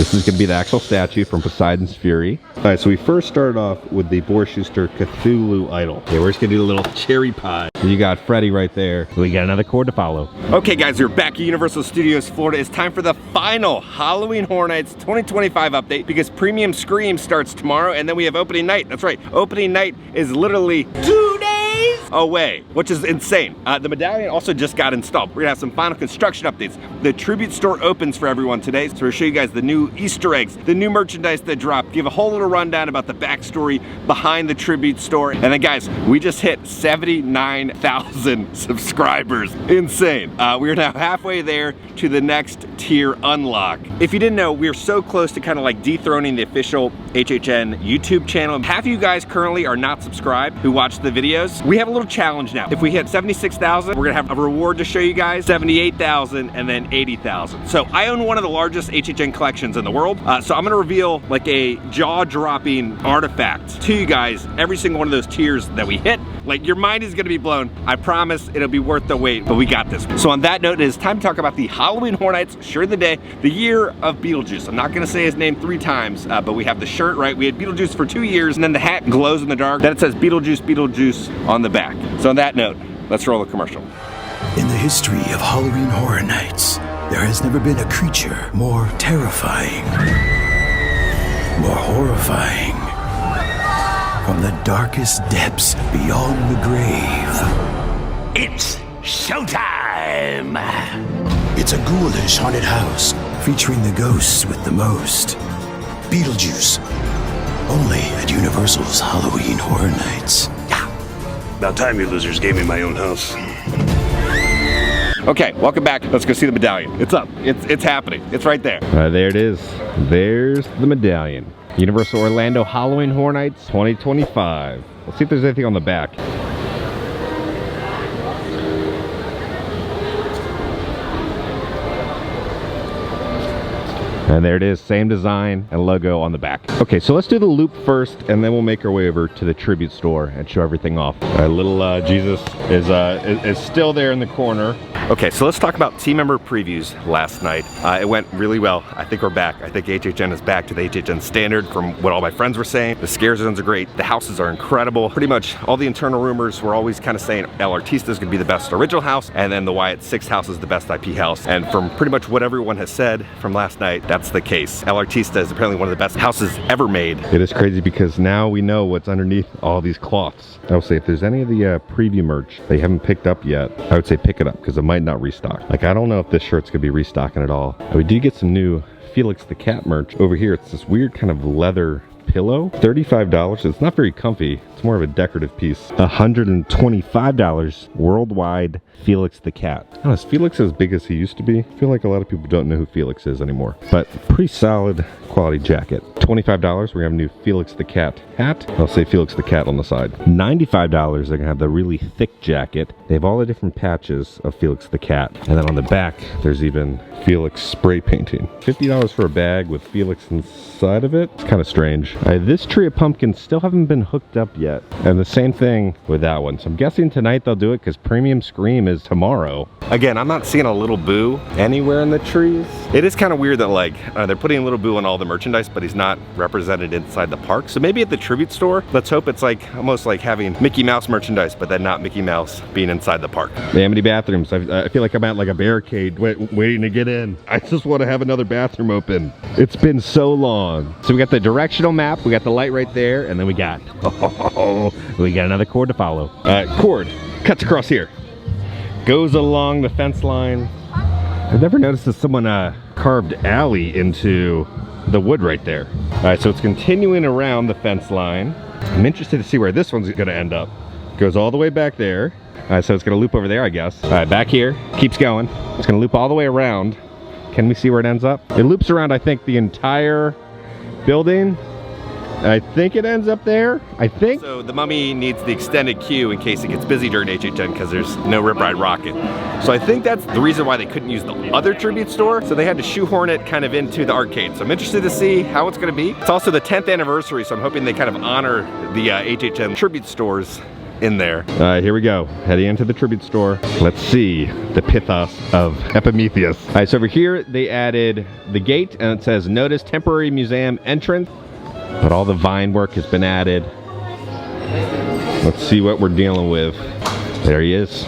This is going to be the actual statue from Poseidon's Fury. All right, so we first started off with the Boris Schuster Cthulhu idol. Okay, we're just going to do a little cherry pie. You got Freddy right there. We got another chord to follow. Okay, guys, we're back at Universal Studios Florida. It's time for the final Halloween Horror Nights 2025 update because Premium Scream starts tomorrow, and then we have opening night. That's right, opening night is literally 2 days away, which is insane. The medallion also just got installed. We're gonna have some final construction updates. The tribute store opens for everyone today, so we'll show you guys the new Easter eggs, the new merchandise that dropped, give a whole little rundown about the backstory behind the tribute store. And then guys, we just hit 79,000 subscribers. Insane. We're now halfway there to the next tier unlock. If you didn't know, we're so close to kind of like dethroning the official HHN YouTube channel. Half of you guys currently are not subscribed who watch the videos. We have a little challenge now. If we hit 76,000, we're gonna have a reward to show you guys, 78,000 and then 80,000. So I own one of the largest HHN collections in the world. So I'm gonna reveal like a jaw-dropping artifact to you guys every single one of those tiers that we hit. Like your mind is gonna be blown. I promise it'll be worth the wait, but we got this. So on that note, it is time to talk about the Halloween Horror Nights shirt of the day, the year of Beetlejuice. I'm not gonna say his name 3 times, but we have the shirt, right? We had Beetlejuice for 2 years, and then the hat glows in the dark. Then it says Beetlejuice, Beetlejuice on the back. So on that note, let's roll the commercial. In the history of Halloween Horror Nights, there has never been a creature more terrifying, more horrifying. From the darkest depths beyond the grave. It's showtime! It's a ghoulish haunted house featuring the ghosts with the most. Beetlejuice. Only at Universal's Halloween Horror Nights. About time you losers gave me my own house. Okay, welcome back. Let's go see the medallion. It's up. It's happening. It's right there. There it is. There's the medallion. Universal Orlando Halloween Horror Nights 2025. Let's see if there's anything on the back. And there it is, same design and logo on the back. Okay, so let's do the loop first, and then we'll make our way over to the tribute store and show everything off. Little Jesus is still there in the corner. Okay, so let's talk about team member previews last night. It went really well. I think we're back. I think HHN is back to the HHN standard from what all my friends were saying. The scare zones are great. The houses are incredible. Pretty much all the internal rumors were always kind of saying El Artista is gonna be the best original house, and then the Wyatt 6 house is the best IP house. And from pretty much what everyone has said from last night, that's the case. El Artista is apparently one of the best houses ever made. It is crazy because now we know what's underneath all these cloths. I would say if there's any of the preview merch that you haven't picked up yet, I would say pick it up because it might not restock. Like, I don't know if this shirt's gonna be restocking at all. We do get some new Felix the Cat merch. Over here, it's this weird kind of leather pillow. $35. It's not very comfy. It's more of a decorative piece. $125 worldwide Felix the Cat. I don't know, is Felix as big as he used to be? I feel like a lot of people don't know who Felix is anymore. But pretty solid quality jacket. $25, we're gonna have a new Felix the Cat hat. I'll say Felix the Cat on the side. $95, they're gonna have the really thick jacket. They have all the different patches of Felix the Cat. And then on the back, there's even Felix spray painting. $50 for a bag with Felix inside of it. It's kind of strange. This tree of pumpkins still haven't been hooked up yet. And the same thing with that one. So I'm guessing tonight they'll do it because Premium Scream is tomorrow. Again, I'm not seeing a Little Boo anywhere in the trees. It is kind of weird that like they're putting Little Boo on all the merchandise, but he's not represented inside the park. So maybe at the tribute store, let's hope it's like almost like having Mickey Mouse merchandise, but then not Mickey Mouse being inside the park. The Amity bathrooms. I feel like I'm at like a barricade waiting to get in. I just want to have another bathroom open. It's been so long. So we got the directional map, we got the light right there, and then we got another cord to follow. Cord cuts across here, goes along the fence line. I've never noticed that someone carved alley into the wood right there. All right, so it's continuing around the fence line. I'm interested to see where this one's gonna end up. Goes all the way back there. All right, so it's gonna loop over there, I guess. All right, back here, keeps going. It's gonna loop all the way around. Can we see where it ends up? It loops around, I think, the entire building. I think it ends up there, I think. So the Mummy needs the extended queue in case it gets busy during HHN because there's no Rip Ride Rocket. So I think that's the reason why they couldn't use the other tribute store. So they had to shoehorn it kind of into the arcade. So I'm interested to see how it's gonna be. It's also the 10th anniversary, so I'm hoping they kind of honor the HHN tribute stores in there. All right, here we go. Heading into the tribute store. Let's see the Pythos of Epimetheus. All right, so over here they added the gate, and it says notice temporary museum entrance. But all the vine work has been added. Let's see what we're dealing with. There he is.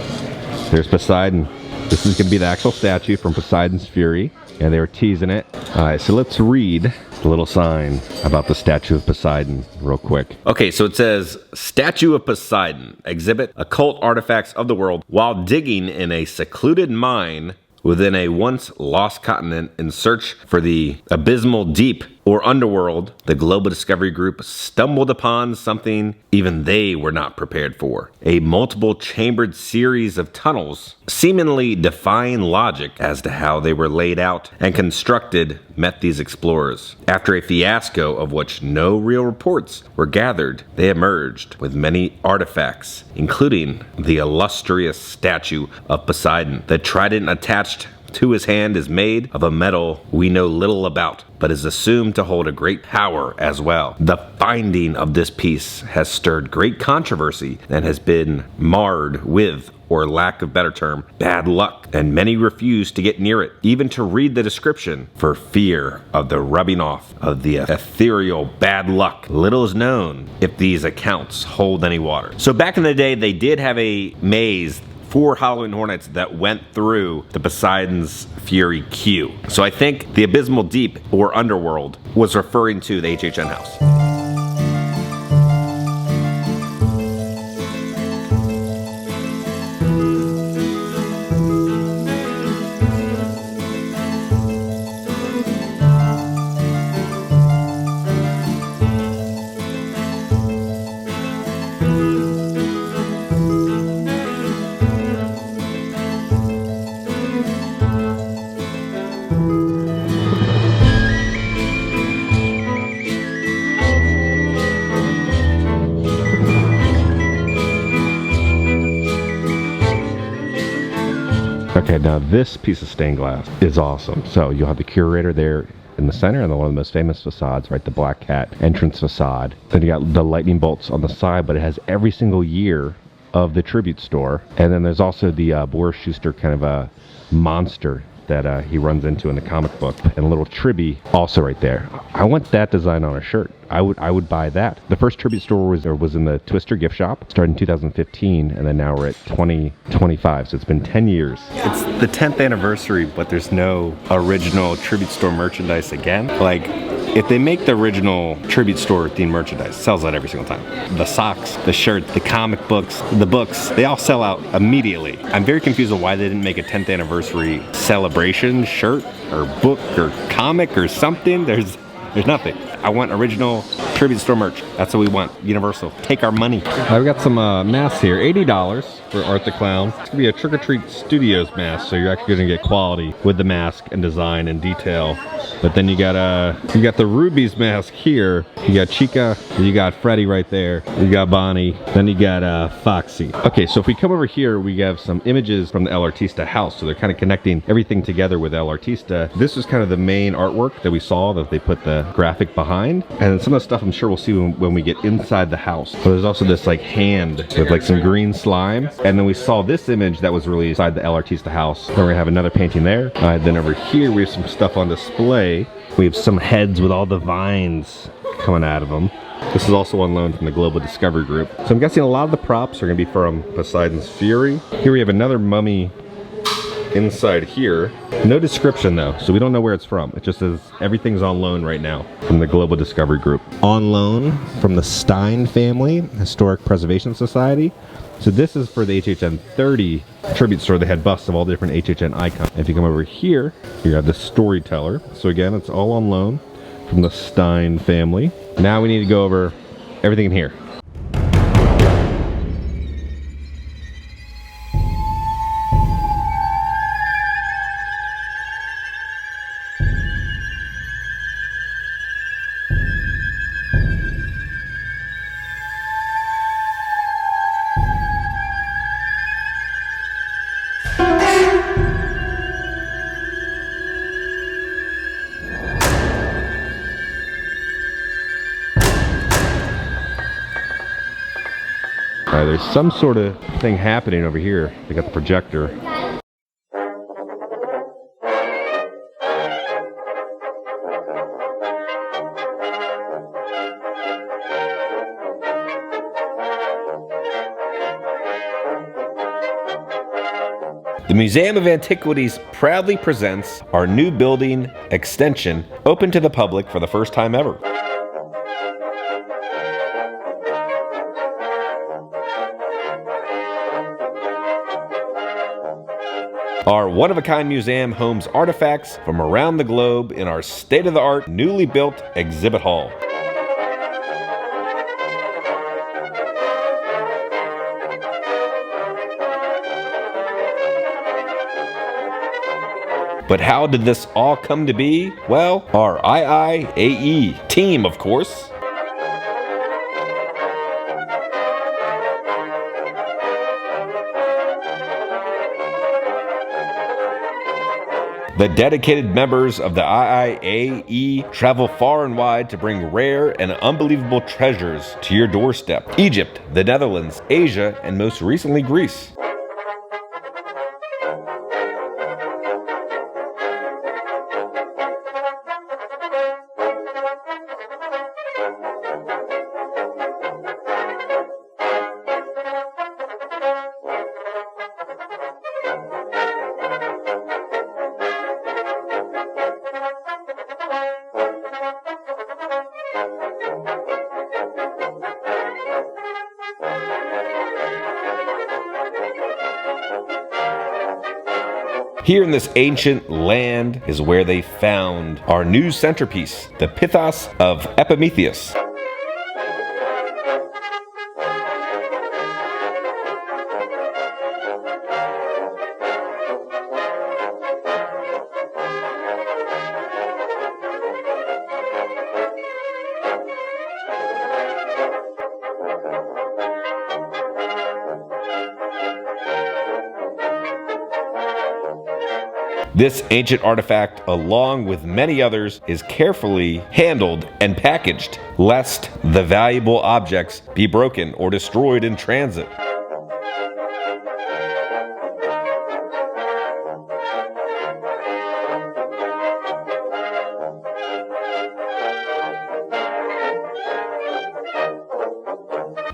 There's Poseidon. This is going to be the actual statue from Poseidon's Fury. And they were teasing it. All right, so let's read the little sign about the statue of Poseidon real quick. Okay, so it says, Statue of Poseidon, exhibit occult artifacts of the world while digging in a secluded mine within a once lost continent in search for the abysmal deep or underworld. The Global Discovery Group stumbled upon something even they were not prepared for. A multiple chambered series of tunnels, seemingly defying logic as to how they were laid out and constructed, met these explorers. After a fiasco of which no real reports were gathered, they emerged with many artifacts, including the illustrious statue of Poseidon. The trident attached to his hand is made of a metal we know little about, but is assumed to hold a great power as well. The finding of this piece has stirred great controversy and has been marred with, or lack of better term, bad luck, and many refuse to get near it, even to read the description, for fear of the rubbing off of the ethereal bad luck. Little is known if these accounts hold any water. So back in the day, they did have a maze for Halloween Hornets that went through the Poseidon's Fury queue. So I think the Abysmal Deep or Underworld was referring to the HHN house. Okay, now this piece of stained glass is awesome. So you'll have the curator there in the center, and then one of the most famous facades, right, the Black Cat entrance facade. Then you got the lightning bolts on the side, but it has every single year of the tribute store. And then there's also the Boris Schuster kind of a monster that he runs into in the comic book, and a little tribute also right there. I want that design on a shirt. I would buy that. The first tribute store was in the Twister gift shop, started in 2015, and then now we're at 2025, so it's been 10 years. It's the 10th anniversary, but there's no original tribute store merchandise again. Like, if they make the original tribute store themed merchandise, sells out every single time. The socks, the shirt, the comic books, the books, they all sell out immediately. I'm very confused on why they didn't make a 10th anniversary celebration shirt or book or comic or something. There's nothing. I want original tribute store merch. That's what we want. Universal. Take our money. I've got some masks here. $80 for Art the Clown. It's gonna be a Trick or Treat Studios mask, so you're actually gonna get quality with the mask and design and detail. But then you got the Ruby's mask here. You got Chica. You got Freddy right there. You got Bonnie. Then you got Foxy. Okay, so if we come over here, we have some images from the El Artista house. So they're kind of connecting everything together with El Artista. This is kind of the main artwork that we saw that they put the graphic behind. And some of the stuff I'm sure we'll see when we get inside the house. But there's also this like hand with like some green slime. And then we saw this image that was released inside the El Artista house. Then we have another painting there. Then over here we have some stuff on display. We have some heads with all the vines coming out of them. This is also on loan from the Global Discovery Group. So I'm guessing a lot of the props are going to be from Poseidon's Fury. Here we have another mummy inside here. No description though, so we don't know where it's from. It just says everything's on loan right now from the Global Discovery Group. On loan from the Stein family, Historic Preservation Society. So this is for the HHN 30 tribute store. They had busts of all different HHN icons. If you come over here, you have the Storyteller. So again, it's all on loan from the Stein family. Now we need to go over everything in here. There's some sort of thing happening over here. They got the projector. The Museum of Antiquities proudly presents our new building extension, open to the public for the first time ever. Our one-of-a-kind museum homes artifacts from around the globe in our state-of-the-art, newly built exhibit hall. But how did this all come to be? Well, our IIAE team, of course. The dedicated members of the IIAE travel far and wide to bring rare and unbelievable treasures to your doorstep. Egypt, the Netherlands, Asia, and most recently Greece. Here in this ancient land is where they found our new centerpiece, the Pithos of Epimetheus. This ancient artifact, along with many others, is carefully handled and packaged, lest the valuable objects be broken or destroyed in transit.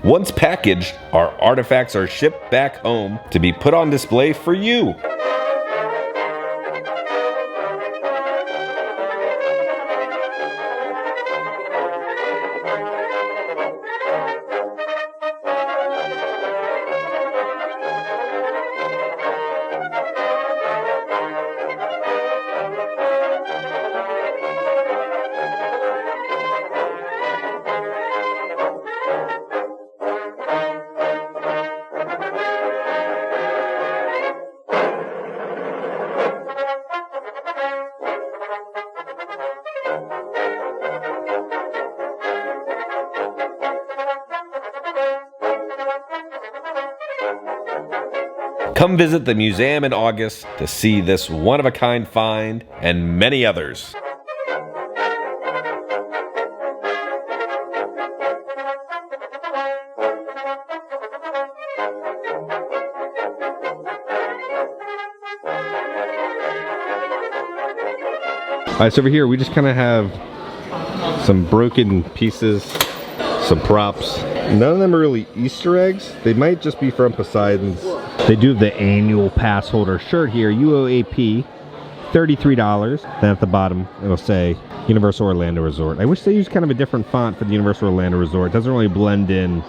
Once packaged, our artifacts are shipped back home to be put on display for you. Come visit the museum in August to see this one-of-a-kind find and many others. All right, so over here we just kind of have some broken pieces, some props. None of them are really Easter eggs. They might just be from Poseidon's. They do have the annual pass holder shirt here, UOAP, $33. Then at the bottom it'll say Universal Orlando Resort. I wish they used kind of a different font for the Universal Orlando Resort. It doesn't really blend in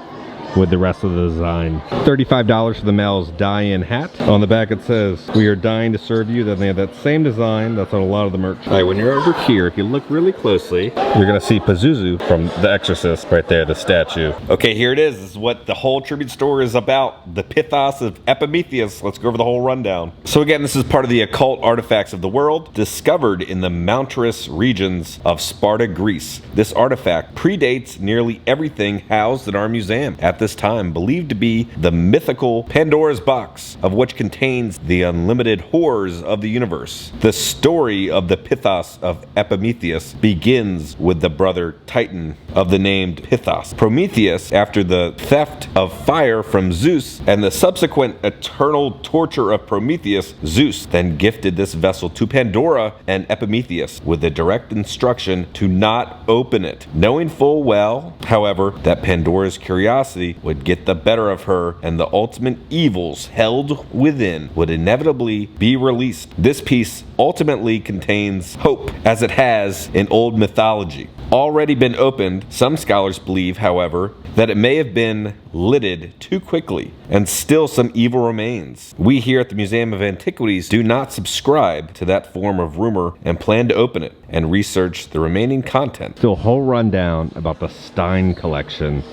with the rest of the design. $35 for the Mel's die-in hat. On the back it says, "We are dying to serve you." Then they have that same design that's on a lot of the merch. All right, when you're over here, if you look really closely, you're gonna see Pazuzu from The Exorcist right there, the statue. Okay, here it is. This is what the whole tribute store is about. The Pithos of Epimetheus. Let's go over the whole rundown. So again, this is part of the occult artifacts of the world, discovered in the mountainous regions of Sparta, Greece. This artifact predates nearly everything housed in our museum. At this time believed to be the mythical Pandora's box, of which contains the unlimited horrors of the universe. The story of the Pythos of Epimetheus begins with the brother Titan of the named Pythos. Prometheus, after the theft of fire from Zeus and the subsequent eternal torture of Prometheus, Zeus then gifted this vessel to Pandora and Epimetheus with the direct instruction to not open it, knowing full well, however, that Pandora's curiosity would get the better of her and the ultimate evils held within would inevitably be released. This piece ultimately contains hope, as it has in old mythology. Already been opened, some scholars believe, however, that it may have been lidded too quickly, and still some evil remains. We here at the Museum of Antiquities do not subscribe to that form of rumor and plan to open it and research the remaining content. So a whole rundown about the Stein collection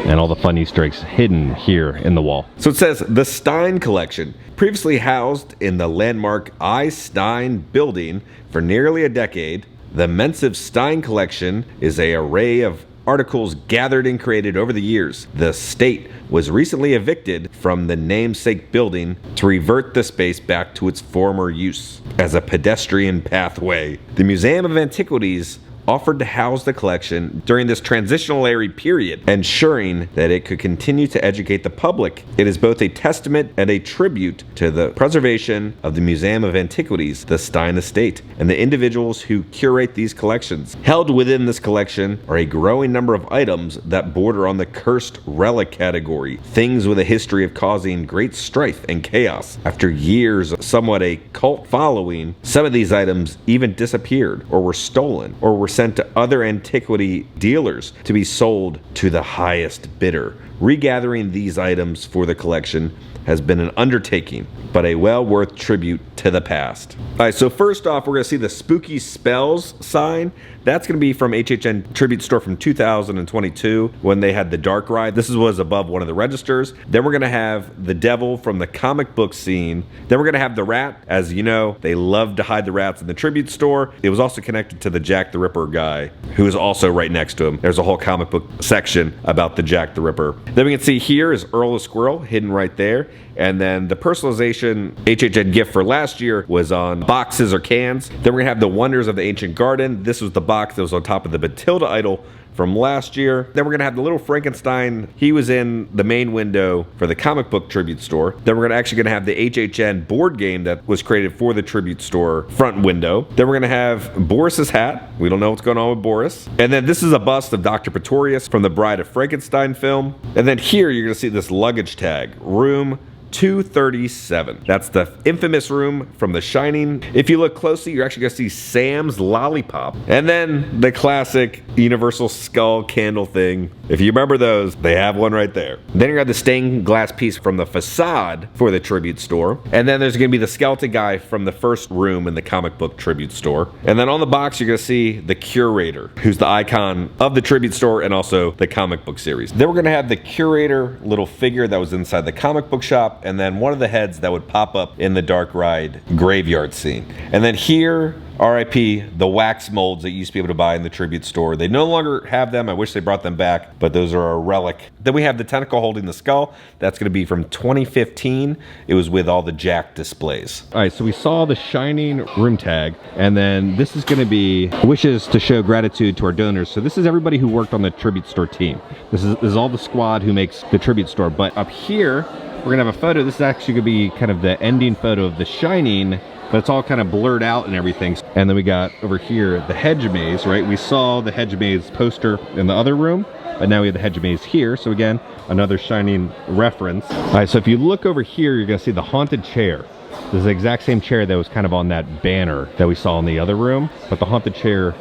and all the fun Easter eggs hidden here in the wall. So it says, the Stein collection, previously housed in the landmark I. Stein building for nearly a decade. The Mensive Stein collection is an array of articles gathered and created over the years. The state was recently evicted from the namesake building to revert the space back to its former use as a pedestrian pathway. The Museum of Antiquities offered to house the collection during this transitionary period, ensuring that it could continue to educate the public. It is both a testament and a tribute to the preservation of the Museum of Antiquities, the Stein estate, and the individuals who curate these collections. Held within this collection are a growing number of items that border on the cursed relic category, things with a history of causing great strife and chaos. After years of somewhat a cult following, some of these items even disappeared or were stolen or were sent to other antiquity dealers to be sold to the highest bidder. Regathering these items for the collection has been an undertaking, but a well worth tribute to the past. All right, so first off, we're gonna see the Spooky Spells sign. That's gonna be from HHN Tribute Store from 2022 when they had the Dark Ride. This was above one of the registers. Then we're gonna have the Devil from the comic book scene. Then we're gonna have the Rat. As you know, they love to hide the rats in the Tribute Store. It was also connected to the Jack the Ripper guy, who is also right next to him. There's a whole comic book section about the Jack the Ripper. Then we can see here is Earl the Squirrel hidden right there. And then the personalization HHN gift for last year was on boxes or cans. Then we're gonna have the Wonders of the Ancient Garden. This was the box that was on top of the Batilda idol from last year. Then we're gonna have the little Frankenstein. He was in the main window for the comic book tribute store. Then we're gonna have the HHN board game that was created for the tribute store front window. Then we're gonna have Boris's hat. We don't know what's going on with Boris. And then this is a bust of Dr. Pretorius from the Bride of Frankenstein film. And then here you're gonna see this luggage tag, room 237. That's the infamous room from The Shining. If you look closely, you're actually gonna see Sam's lollipop. And then the classic Universal skull candle thing. If you remember those, they have one right there. Then you got the stained glass piece from the facade for the tribute store. And then there's gonna be the skeleton guy from the first room in the comic book tribute store. And then on the box, you're gonna see the curator, who's the icon of the tribute store and also the comic book series. Then we're gonna have the curator little figure that was inside the comic book shop, and then one of the heads that would pop up in the Dark Ride graveyard scene. And then here, RIP, the wax molds that you used to be able to buy in the tribute store. They no longer have them. I wish they brought them back, but those are a relic. Then we have the tentacle holding the skull. That's gonna be from 2015. It was with all the Jack displays. All right, so we saw the Shining room tag, and then this is gonna be wishes to show gratitude to our donors. So this is everybody who worked on the tribute store team. This is all the squad who makes the tribute store. But up here, we're gonna have a photo. This is actually gonna be kind of the ending photo of The Shining, but it's all kind of blurred out and everything. And then we got over here the hedge maze, right? We saw the hedge maze poster in the other room, but now we have the hedge maze here. So again, another Shining reference. All right, so if you look over here, you're gonna see the haunted chair. This is the exact same chair that was kind of on that banner that we saw in the other room, but the haunted chair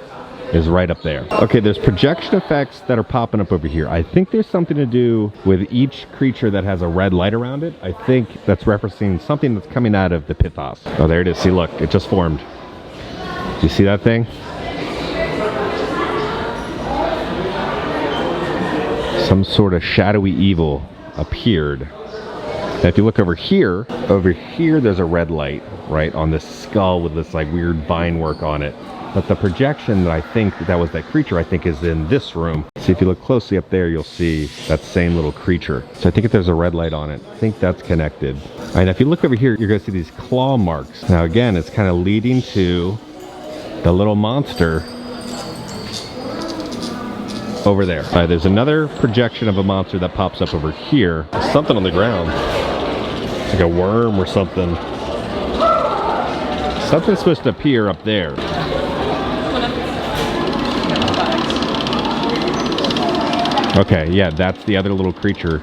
is right up there. Okay, there's projection effects that are popping up over here. I think there's something to do with each creature that has a red light around it. I think that's referencing something that's coming out of the Pythos. Oh, there it is. See, look, it just formed. Do you see that thing? Some sort of shadowy evil appeared. And if you look over here there's a red light, right, on this skull with this like weird vine work on it. But the projection that I think that was that creature, I think, is in this room. See, if you look closely up there, you'll see that same little creature. So I think if there's a red light on it, I think that's connected. All right, now if you look over here, you're gonna see these claw marks. Now again, it's kind of leading to the little monster over there. All right, there's another projection of a monster that pops up over here. There's something on the ground. It's like a worm or something. Something's supposed to appear up there. Okay, yeah, that's the other little creature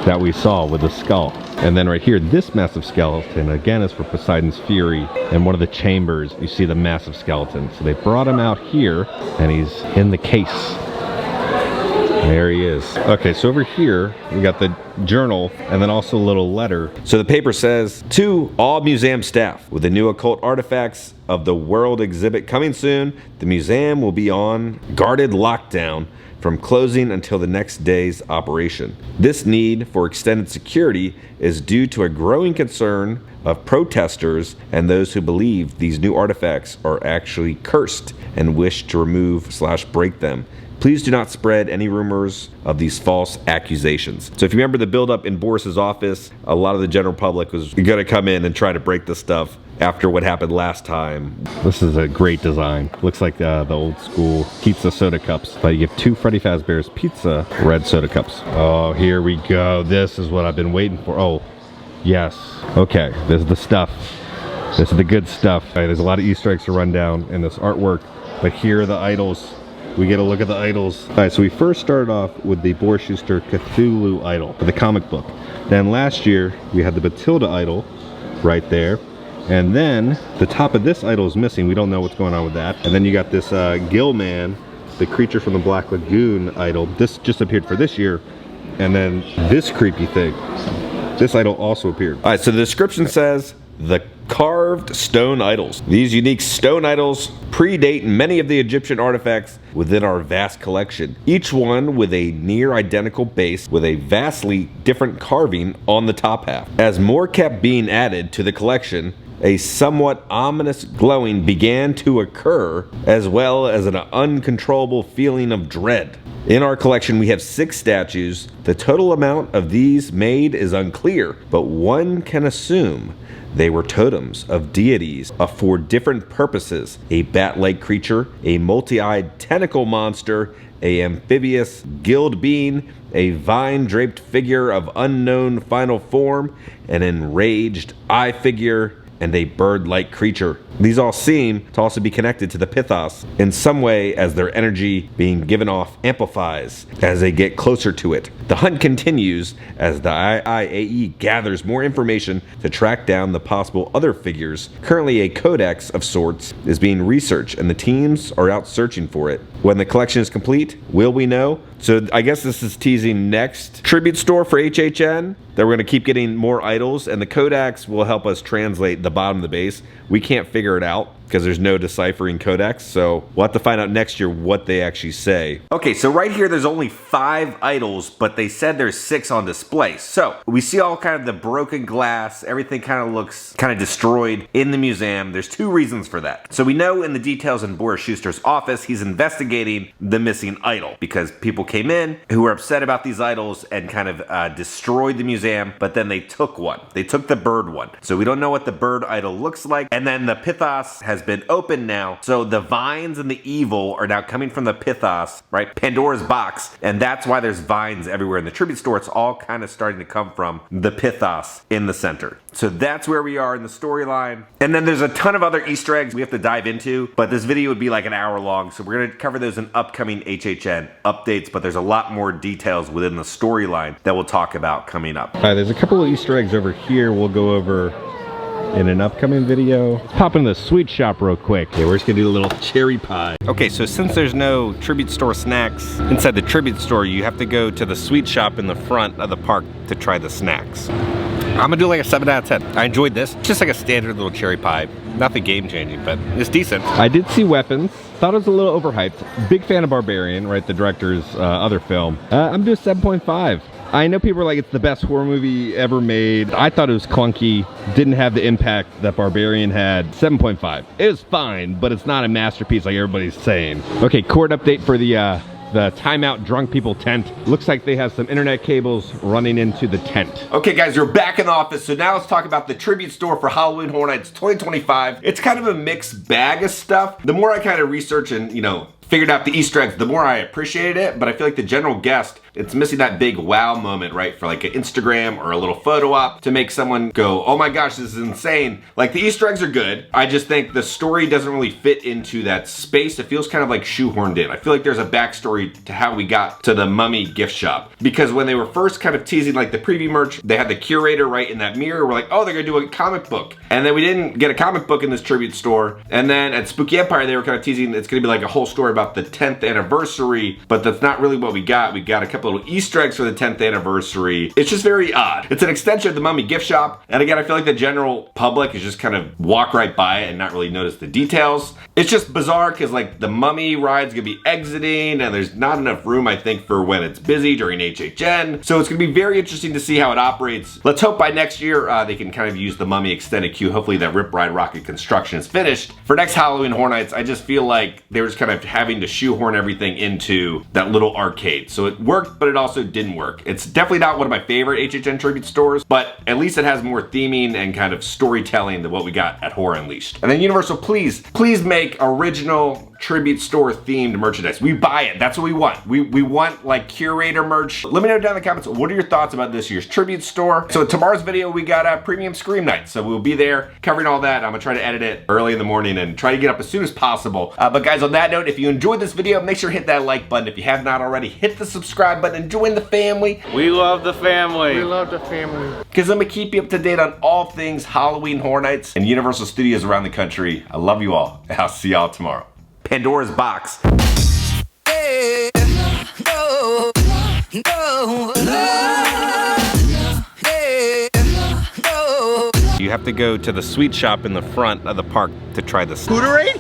that we saw with the skull. And then right here, this massive skeleton, again, is for Poseidon's Fury. In one of the chambers, you see the massive skeleton. So they brought him out here, and he's in the case. There he is. Okay, so over here, we got the journal, and then also a little letter. So the paper says, to all museum staff, with the new occult artifacts of the world exhibit coming soon, the museum will be on guarded lockdown from closing until the next day's operation. This need for extended security is due to a growing concern of protesters and those who believe these new artifacts are actually cursed and wish to remove/break them. Please do not spread any rumors of these false accusations. So if you remember the buildup in Boris's office, a lot of the general public was gonna come in and try to break this stuff after what happened last time. This is a great design. Looks like the old school pizza soda cups. But you have 2 Freddy Fazbear's Pizza red soda cups. Oh, here we go. This is what I've been waiting for. Oh, yes. Okay, this is the stuff. This is the good stuff. Okay, there's a lot of Easter eggs to run down in this artwork, but here are the idols. We get a look at the idols. All right, so we first started off with the Boris Schuster Cthulhu idol, the comic book. Then last year, we had the Batilda idol right there. And then the top of this idol is missing. We don't know what's going on with that. And then you got this Gill Man, the creature from the Black Lagoon idol. This just appeared for this year. And then this creepy thing. This idol also appeared. All right, so the description says, the carved stone idols. These unique stone idols predate many of the Egyptian artifacts within our vast collection, each one with a near identical base with a vastly different carving on the top half. As more kept being added to the collection, a somewhat ominous glowing began to occur, as well as an uncontrollable feeling of dread. In our collection, we have 6 statues. The total amount of these made is unclear, but one can assume they were totems of deities for different purposes: a bat-like creature, a multi-eyed tentacle monster, a amphibious gilled being, a vine-draped figure of unknown final form, an enraged eye figure, and a bird-like creature. These all seem to also be connected to the Pythos in some way, as their energy being given off amplifies as they get closer to it. The hunt continues as the IIAE gathers more information to track down the possible other figures. Currently, a codex of sorts is being researched, and the teams are out searching for it. When the collection is complete, will we know? So I guess this is teasing next tribute store for HHN, that we're going to keep getting more idols, and the codex will help us translate the bottom of the base. We can't figure it out because there's no deciphering codex, so we'll have to find out next year what they actually say. Okay, so right here there's only 5 idols, but they said there's 6 on display. So we see all kind of the broken glass, everything kind of looks kind of destroyed in the museum. There's 2 reasons for that. So we know in the details in Boris Schuster's office, he's investigating the missing idol because people came in who were upset about these idols and kind of destroyed the museum, but then they took one. They took the bird one. So we don't know what the bird idol looks like. And then the Pythos has been opened now. So the vines and the evil are now coming from the Pythos, right? Pandora's box. And that's why there's vines everywhere in the tribute store. It's all kind of starting to come from the Pythos in the center. So that's where we are in the storyline. And then there's a ton of other Easter eggs we have to dive into, but this video would be like an hour long. So we're gonna cover those in upcoming HHN updates, but there's a lot more details within the storyline that we'll talk about coming up. All right, there's a couple of Easter eggs over here we'll go over in an upcoming video. Let's pop into the sweet shop real quick. Okay, we're just gonna do a little cherry pie. Okay, so since there's no tribute store snacks inside the tribute store, you have to go to the sweet shop in the front of the park to try the snacks. I'm gonna do like a 7 out of 10. I enjoyed this. Just like a standard little cherry pie. Nothing game changing, but it's decent. I did see Weapons. Thought it was a little overhyped. Big fan of Barbarian, right? The director's other film. I'm doing 7.5. I know people are like, it's the best horror movie ever made. I thought it was clunky. Didn't have the impact that Barbarian had. 7.5. It was fine, but it's not a masterpiece like everybody's saying. Okay, court update for the the Timeout Drunk People tent. Looks like they have some internet cables running into the tent. Okay guys, we're back in the office, so now let's talk about the tribute store for Halloween Horror Nights 2025. It's kind of a mixed bag of stuff. The more I kind of research and, you know, figured out the Easter eggs, the more I appreciated it, but I feel like the general guest, it's missing that big wow moment, right? For like an Instagram or a little photo op to make someone go, oh my gosh, this is insane. Like the Easter eggs are good. I just think the story doesn't really fit into that space. It feels kind of like shoehorned in. I feel like there's a backstory to how we got to the Mummy gift shop. Because when they were first kind of teasing like the preview merch, they had the curator right in that mirror. We're like, oh, they're gonna do a comic book. And then we didn't get a comic book in this tribute store. And then at Spooky Empire, they were kind of teasing it's gonna be like a whole story about the 10th anniversary, but that's not really what we got. We got a couple little Easter eggs for the 10th anniversary. It's just very odd. It's an extension of the Mummy gift shop. And again, I feel like the general public is just kind of walk right by it and not really notice the details. It's just bizarre because like the Mummy ride's gonna be exiting and there's not enough room, I think, for when it's busy during HHN. So it's gonna be very interesting to see how it operates. Let's hope by next year they can kind of use the Mummy extended queue. Hopefully that Rip Ride Rocket construction is finished. For next Halloween Horror Nights, I just feel like they were just kind of having to shoehorn everything into that little arcade. So it worked, but it also didn't work. It's definitely not one of my favorite HHN tribute stores, but at least it has more theming and kind of storytelling than what we got at Horror Unleashed. And then Universal, please make original tribute store themed merchandise. We buy it. That's what we want. We want like curator merch. Let me know down in the comments, what are your thoughts about this year's tribute store? So in tomorrow's video, we got a premium Scream Night. So we'll be there covering all that. I'm gonna try to edit it early in the morning and try to get up as soon as possible. But guys, on that note, if you enjoyed this video, make sure to hit that like button. If you have not already, hit the subscribe button and join the family. We love the family. We love the family. Because I'm gonna keep you up to date on all things Halloween Horror Nights and Universal Studios around the country. I love you all, and I'll see y'all tomorrow. Pandora's box. You have to go to the sweet shop in the front of the park to try the Scooterade?